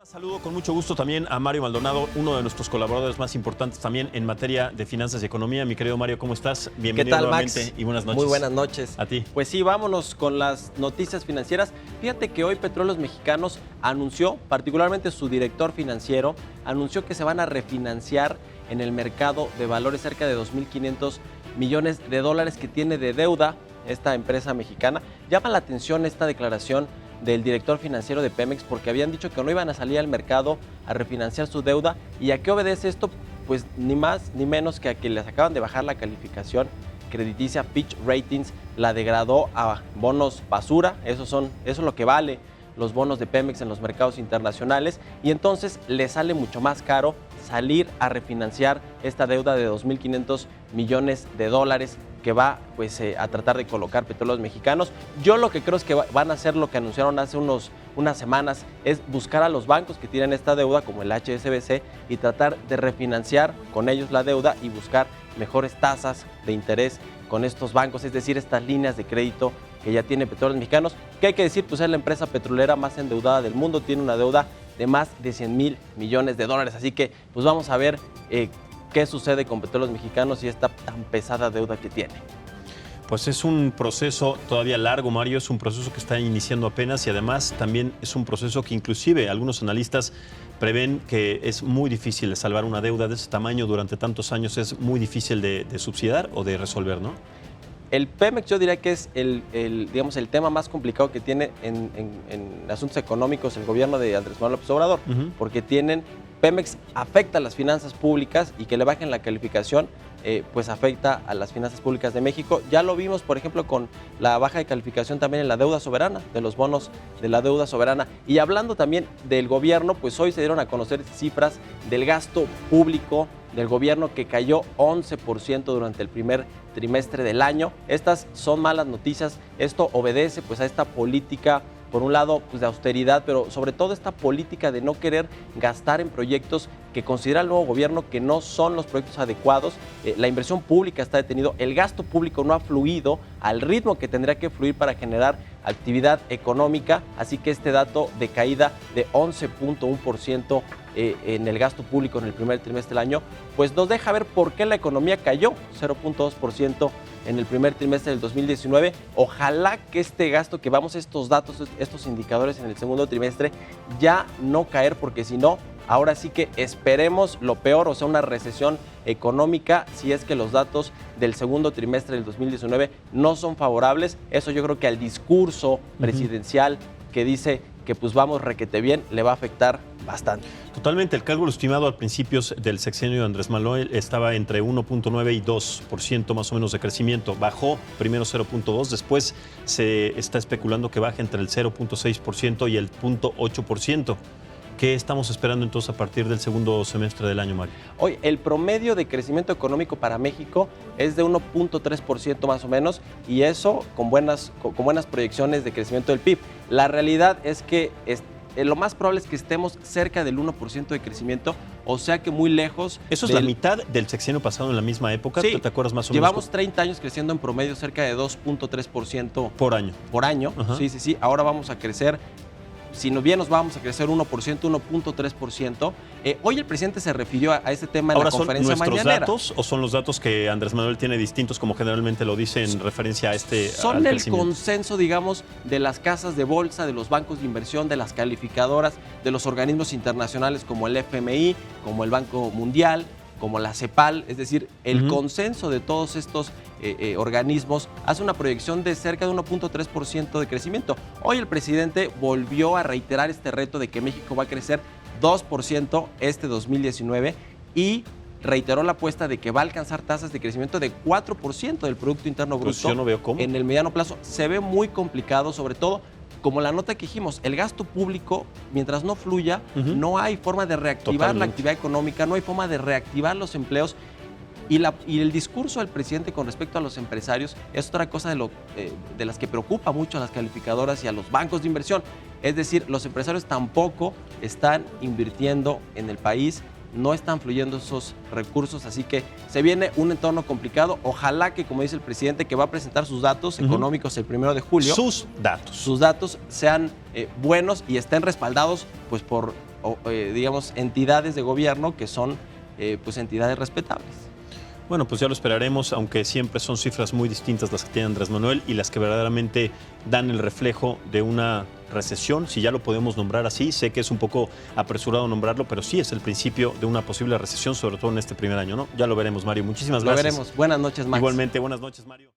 Saludo con mucho gusto también a Mario Maldonado, uno de nuestros colaboradores más importantes también en materia de finanzas y economía. Mi querido Mario, ¿cómo estás? Bienvenido. ¿Qué tal, nuevamente Max? Y buenas noches. Muy buenas noches. A ti. Pues sí, vámonos con las noticias financieras. Fíjate que hoy Petróleos Mexicanos anunció, particularmente su director financiero, anunció que se van a refinanciar en el mercado de valores cerca de 2.500 millones de dólares que tiene de deuda esta empresa mexicana. Llama la atención esta declaración del director financiero de Pemex, porque habían dicho que no iban a salir al mercado a refinanciar su deuda. ¿Y a qué obedece esto? Pues ni más ni menos que a que les acaban de bajar la calificación crediticia. Fitch Ratings la degradó a bonos basura. Eso es lo que vale los bonos de Pemex en los mercados internacionales, y entonces le sale mucho más caro salir a refinanciar esta deuda de 2.500 millones de dólares que va pues a tratar de colocar Petróleos Mexicanos. Yo lo que creo es que van a hacer lo que anunciaron hace unas semanas, es buscar a los bancos que tienen esta deuda, como el HSBC, y tratar de refinanciar con ellos la deuda y buscar mejores tasas de interés con estos bancos, es decir, estas líneas de crédito que ya tiene Petróleos Mexicanos, que hay que decir, pues es la empresa petrolera más endeudada del mundo, tiene una deuda de más de 100,000 millones de dólares. Así que pues vamos a ver qué sucede con Petróleos Mexicanos y esta tan pesada deuda que tiene. Pues es un proceso todavía largo, Mario, es un proceso que está iniciando apenas, y además también es un proceso que inclusive algunos analistas prevén que es muy difícil de salvar una deuda de ese tamaño durante tantos años, es muy difícil de subsidiar o de resolver, ¿no? El Pemex yo diría que es el tema más complicado que tiene en asuntos económicos el gobierno de Andrés Manuel López Obrador, porque Pemex afecta a las finanzas públicas, y que le bajen la calificación pues afecta a las finanzas públicas de México. Ya lo vimos, por ejemplo, con la baja de calificación también en la deuda soberana, de los bonos de la deuda soberana. Y hablando también del gobierno, pues hoy se dieron a conocer cifras del gasto público del gobierno, que cayó 11% durante el primer trimestre del año. Estas son malas noticias. Esto obedece pues a esta política, por un lado, pues de austeridad, pero sobre todo esta política de no querer gastar en proyectos que considera el nuevo gobierno que no son los proyectos adecuados. La inversión pública está detenida, el gasto público no ha fluido al ritmo que tendría que fluir para generar actividad económica, así que este dato de caída de 11.1% en el gasto público en el primer trimestre del año, pues nos deja ver por qué la economía cayó 0.2% en el primer trimestre del 2019. Ojalá que este gasto, que vamos estos datos, estos indicadores en el segundo trimestre, ya no caer, porque si no, ahora sí que esperemos lo peor, o sea, una recesión económica, si es que los datos del segundo trimestre del 2019 no son favorables. Eso yo creo que al discurso presidencial que dice que pues vamos requete bien, le va a afectar bastante. Totalmente. El cálculo estimado al principios del sexenio de Andrés Manuel estaba entre 1.9 y 2% más o menos de crecimiento. Bajó primero 0.2, después se está especulando que baje entre el 0.6% y el 0.8%. ¿Qué estamos esperando entonces a partir del segundo semestre del año, Mario? Hoy el promedio de crecimiento económico para México es de 1.3% más o menos, y eso con buenas proyecciones de crecimiento del PIB. La realidad es que lo más probable es que estemos cerca del 1% de crecimiento, o sea que muy lejos. Eso es la mitad del sexenio pasado en la misma época. Sí, ¿Te acuerdas más o menos? Llevamos 30 años creciendo en promedio cerca de 2.3% por año. Por año, sí. Ahora vamos a crecer, si bien nos vamos a crecer 1%, 1.3%. Hoy el presidente se refirió a este tema en la conferencia mañanera. ¿Ahora son nuestros datos o son los datos que Andrés Manuel tiene distintos, como generalmente lo dice en referencia a este Son el consenso, digamos, de las casas de bolsa, de los bancos de inversión, de las calificadoras, de los organismos internacionales como el FMI, como el Banco Mundial, como la CEPAL, es decir, el consenso de todos estos organismos hace una proyección de cerca de 1.3% de crecimiento. Hoy el presidente volvió a reiterar este reto de que México va a crecer 2% este 2019, y reiteró la apuesta de que va a alcanzar tasas de crecimiento de 4% del Producto Interno Bruto. Pues yo no veo cómo. En el mediano plazo se ve muy complicado, sobre todo como la nota que dijimos, el gasto público, mientras no fluya, no hay forma de reactivar la actividad económica, no hay forma de reactivar los empleos. Y el discurso del presidente con respecto a los empresarios es otra cosa de las que preocupa mucho a las calificadoras y a los bancos de inversión. Es decir, los empresarios tampoco están invirtiendo en el país, no están fluyendo esos recursos, así que se viene un entorno complicado. Ojalá que, como dice el presidente, que va a presentar sus datos económicos el 1 de julio, sus datos sean buenos y estén respaldados pues por digamos, entidades de gobierno que son pues entidades respetables. Bueno, pues ya lo esperaremos, aunque siempre son cifras muy distintas las que tiene Andrés Manuel y las que verdaderamente dan el reflejo de una recesión, si ya lo podemos nombrar así. Sé que es un poco apresurado nombrarlo, pero sí es el principio de una posible recesión, sobre todo en este primer año, ¿no? Ya lo veremos, Mario. Muchísimas gracias. Lo veremos. Buenas noches, Max. Igualmente, buenas noches, Mario.